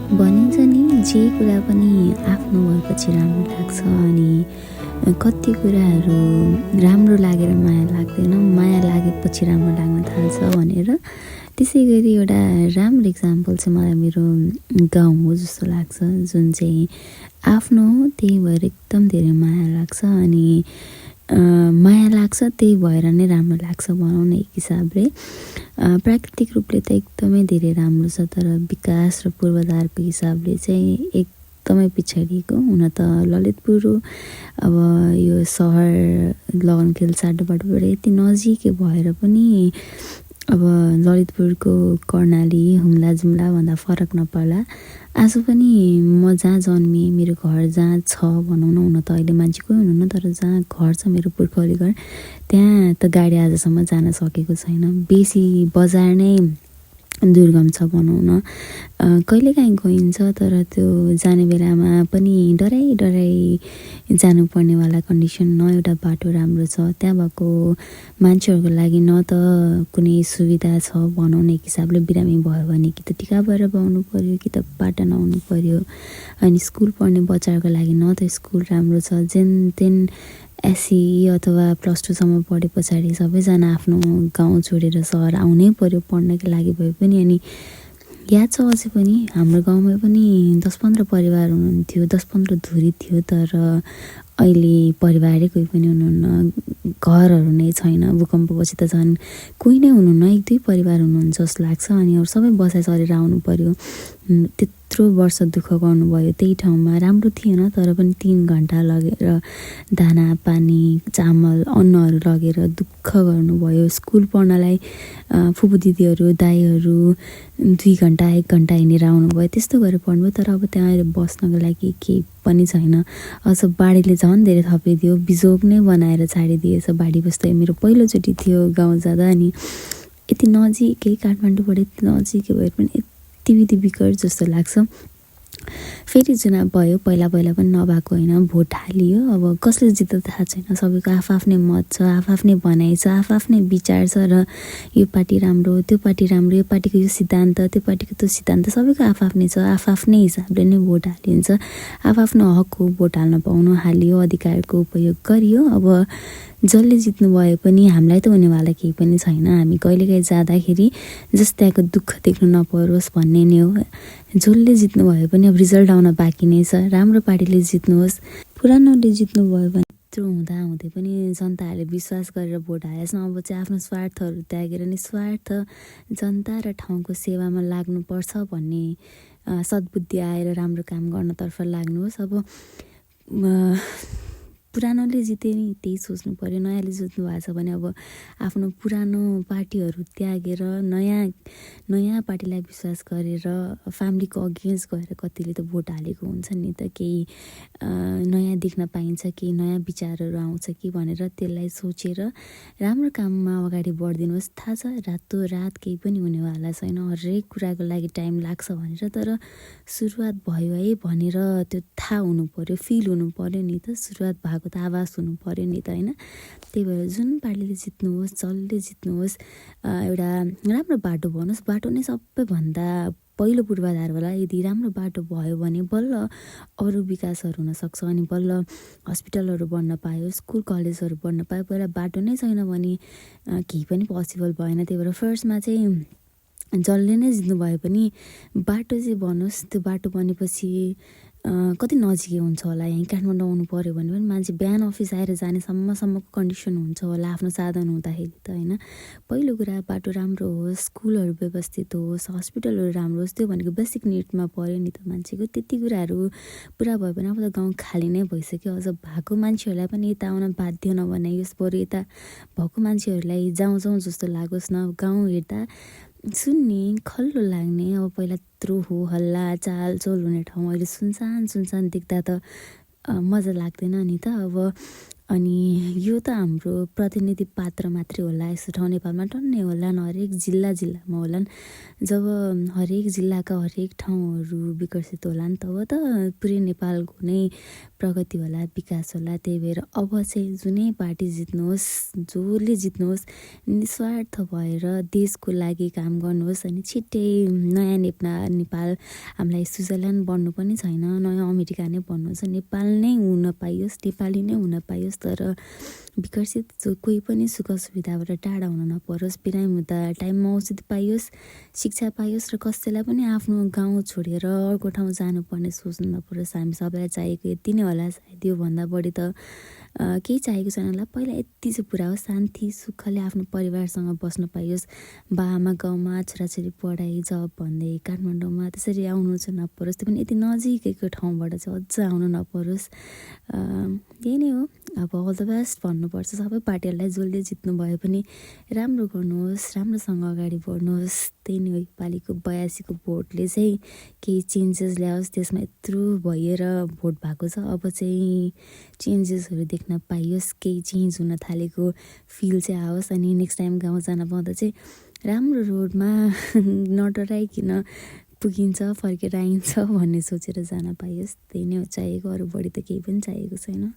भनिन्छ नि जे कुरा पनि आफ्नो भएपछि राम्रो लाग्छ अनि कति कुराहरू राम्रो लागेर माया लाग्दैन, माया लागेपछि राम्रो लाग्न थाल्छ भनेर। त्यसै गरी एउटा राम्रो इक्जाम्पल चाहिँ मलाई मेरो गाउँ हो जस्तो लाग्छ, जुन चाहिँ आफ्नो हो, त्यही भएर एकदम धेरै माया लाग्छ अनि माया लाग्छ त्यही भएर नै राम्रो लाग्छ भनौँ न। एक हिसाबले प्राकृतिक रूपले त एकदमै धेरै राम्रो छ, तर विकास र पूर्वाधारको हिसाबले चाहिँ एकदमै पछाडिएको। हुन त ललितपुर अब यो सहर लगनखेल साटोपाटोबाट यति नजिकै भएर पनि अब ललितपुरको कर्णाली हुम्ला जुम्ला भन्दा फरक नपर्ला। आज पनि म जहाँ जन्मेँ, मेरो घर जहाँ छ भनौँ न, हुन त अहिले मान्छे कोही हुनुहुन्न, तर जहाँ घर छ मेरो पुर्खौली घर, त्यहाँ त गाडी आजसम्म जान सकेको छैन। बेसी बजार नै दुर्गम छ भनौँ न। कहिलेकाहीँ गइन्छ, तर त्यो जाने बेलामा पनि डराइ जानुपर्नेवाला कन्डिसन। न एउटा बाटो राम्रो छ, त्यहाँ भएको मान्छेहरूको लागि न त कुनै सुविधा छ भनौँ न। एक हिसाबले बिरामी भयो भने कि त टिका भएर पाउनु पऱ्यो कि त बाटा नहुनु पऱ्यो। अनि स्कुल पढ्ने बच्चाहरूको लागि न त स्कुल राम्रो छ, जेन तेन एससी अथवा +2सम्म पढे पछाडि सबैजना आफ्नो गाउँ छोडेर सहर आउनै पऱ्यो पढ्नकै लागि भए पनि। अनि याद छ अझै पनि हाम्रो गाउँमा पनि 10-15 परिवार हुनुहुन्थ्यो, 10-15 धुरी थियो, तर अहिले परिवारै कोही पनि हुनुहुन्न, घरहरू नै छैन। भूकम्पपछि त झन् कोही नै हुनुहुन्न, 1-2 परिवार हुनुहुन्छ जस्तो लाग्छ। अनि अरू सबै बसाइ सरेर आउनु पऱ्यो। त्यत्रो वर्ष दुःख गर्नुभयो त्यही ठाउँमा, राम्रो थिएन तर पनि 3 घन्टा लगेर दाना पानी चामल अन्नहरू लगेर दुःख गर्नुभयो। स्कुल पढ्नलाई फुपू दिदीहरू दाईहरू 2 घन्टा 1 घन्टा हिँडेर आउनुभयो, त्यस्तो गरेर पढ्नुभयो। तर अब त्यहाँ आएर बस्नको लागि केही पनि छैन। अझ बाढीले झन् धेरै थपिदियो, बिजोग नै बनाएर छाडिदिएछ बाढी बस्दै। मेरो पहिलोचोटि थियो गाउँ जाँदा, अनि यति नजिकै काठमाडौँबाट यति नजिकै भएर पनि यति विधि विकट जस्तो लाग्छ। फेरि चुनाव भयो, पहिला पनि नभएको होइन, भोट हालियो। अब कसले जित्छ थाहा छैन, सबैको आफ्नै मत छ, आफ्नै भनाइ छ, आफ्नै विचार छ, र यो पार्टी राम्रो त्यो पार्टी राम्रो, यो पार्टीको यो सिद्धान्त त्यो पार्टीको त्यो सिद्धान्त, सबैको आफ्नै छ। आफ्नै हिसाबले नै भोट हालिन्छ, आफ्नो हक हो भोट हाल्न पाउनु, हालियो, अधिकारको उपयोग गरियो। अब जसले जित्नु भए पनि हामीलाई त हुनेवाला केही पनि छैन। हामी कहिलेकाहीँ जाँदाखेरि जस त्यहाँको दुःख देख्नु नपरोस् भन्ने नै हो। जसले जित्नु भए पनि अब रिजल्ट आउन बाँकी नै छ, राम्रो पार्टीले जित्नुहोस्। पुरानोले जित्नु भयो भने यत्रो हुँदै पनि जनताहरूले विश्वास गरेर भोट हालेछ। अब चाहिँ आफ्नो स्वार्थहरू त्यागेर निस्वार्थ जनता र ठाउँको सेवामा लाग्नुपर्छ भन्ने सद्बुद्धि आएर राम्रो काम गर्नतर्फ लाग्नुहोस्। अब पुरानोले जिते नि त्यही सोच्नु पऱ्यो, नयाँले जित्नु भएको छ भने अब आफ्नो पुरानो पार्टीहरू त्यागेर नयाँ पार्टीलाई विश्वास गरेर फ्यामिलीको अगेन्स्ट गएर कतिले त भोट हालेको हुन्छ नि त। केही नयाँ देख्न पाइन्छ, केही नयाँ विचारहरू आउँछ कि भनेर त्यसलाई सोचेर राम्रो काममा अगाडि बढिदिनुहोस्। थाहा छ रातोरात केही पनि हुनेवाला छैन, हरेक कुराको लागि टाइम लाग्छ भनेर, तर सुरुवात भयो है भनेर त्यो थाहा हुनु पऱ्यो, फिल हुनु पऱ्यो नि त। सुरुवात भएको त आवाज हुनु पऱ्यो नि त, होइन? त्यही भएर जुन पार्टीले जित्नुहोस्, जसले जित्नुहोस्, एउटा राम्रो बाटो भन्नुहोस्। बाटो नै सबैभन्दा पहिलो पूर्वाधार होला। यदि राम्रो बाटो भयो भने बल्ल अरू विकासहरू हुनसक्छ, अनि बल्ल हस्पिटलहरू बन्न पायो, स्कुल कलेजहरू बन्न पायो। पहिला बाटो नै छैन भने केही पनि पोसिबल भएन। त्यही भएर फर्स्टमा चाहिँ जसले नै जित्नु भए पनि बाटो चाहिँ भन्नुहोस्। त्यो बाटो बनेपछि कति नजिकै हुन्छ होला, यहीँ काठमाडौँ आउनु पऱ्यो भने पनि मान्छे बिहान अफिस आएर जाने सम्मको कन्डिसन हुन्छ होला आफ्नो साधन हुँदाखेरि त, होइन? पहिलो कुरा बाटो राम्रो होस्, स्कुलहरू व्यवस्थित होस्, हस्पिटलहरू राम्रो होस्। त्यो भनेको बेसिक निडमा पऱ्यो नि त मान्छेको। त्यति कुराहरू पुरा भयो भने अब त गाउँ खाली नै भइसक्यो। अझ भएको मान्छेहरूलाई पनि यता आउन बाध्य नबनाइयोस्, बरु यता भएको मान्छेहरूलाई जाउँ जस्तो लागोस् न। गाउँ हेर्दा सुन्ने खल्लो लाग्ने, अब पहिला यत्रो हो हल्ला चालचोल हुने ठाउँ अहिले सुनसान देख्दा त मजा लाग्दैन नि त। अब अनि यो त हाम्रो प्रतिनिधि पात्र मात्रै होला, यस्तो ठाउँ नेपालमा टन्नै होलान्, हरेक जिल्लामा होलान्। जब हरेक जिल्लाका हरेक ठाउँहरू विकसित होलान् तब त पुरै नेपालको नै प्रगति होला, विकास होला। त्यही भएर अब चाहिँ जुनै पार्टी जित्नुहोस्, जसले जित्नुहोस्, निस्वार्थ भएर देशको लागि काम गर्नुहोस्। अनि छिट्टै नयाँ नेपाल हामीलाई स्विजरल्यान्ड बन्नु पनि छैन, नयाँ अमेरिका नै बन्नु छ। नेपाल नै हुन पाइयोस्, नेपाली नै हुन पाइयोस्, तर विकसित कोही पनि सुख सुविधाबाट टाढा हुन नपरोस्। बिरामी हुँदा टाइममा औषधि पाइयोस्, शिक्षा पाइयोस्, र कसैलाई पनि आफ्नो गाउँ छोडेर अर्को ठाउँ जानुपर्ने सोच्नु नपरोस्। हामी सबैलाई चाहिएको यति नै होला, सायद योभन्दा बढी त केही चाहिएको छैन होला। पहिला यति चाहिँ पुरा होस्, शान्ति सुखले आफ्नो परिवारसँग बस्न पाइयोस्। बाआमा गाउँमा, छोराछोरी पढाइ जब भन्दै काठमाडौँमा त्यसरी आउनु चाहिँ नपरोस्, त्यो पनि यति नजिकैको ठाउँबाट चाहिँ अझ आउनु नपरोस्। यही नै हो। अब अल द बेस्ट भन्नुपर्छ सबै पार्टीहरूलाई, जसले जित्नु भयो पनि राम्रो गर्नुहोस्, राम्रोसँग अगाडि बढ्नुहोस्। त्यही नै हो, योपालिको 82को भोटले चाहिँ केही चेन्जेस ल्याओस्। त्यसमा यत्रो भइएर भोट भएको छ, अब चाहिँ चेन्जेसहरू देख्न पाइयोस्, केही चेन्ज हुन थालेको फिल चाहिँ आओस्। अनि नेक्स्ट टाइम गाउँ जान पाउँदा चाहिँ राम्रो रोडमा नडराइकन पुगिन्छ, फर्केर आइन्छ भन्ने सोचेर जान पाइयोस्। त्यही नै हो चाहिएको, अरू बढी त केही पनि चाहिएको छैन।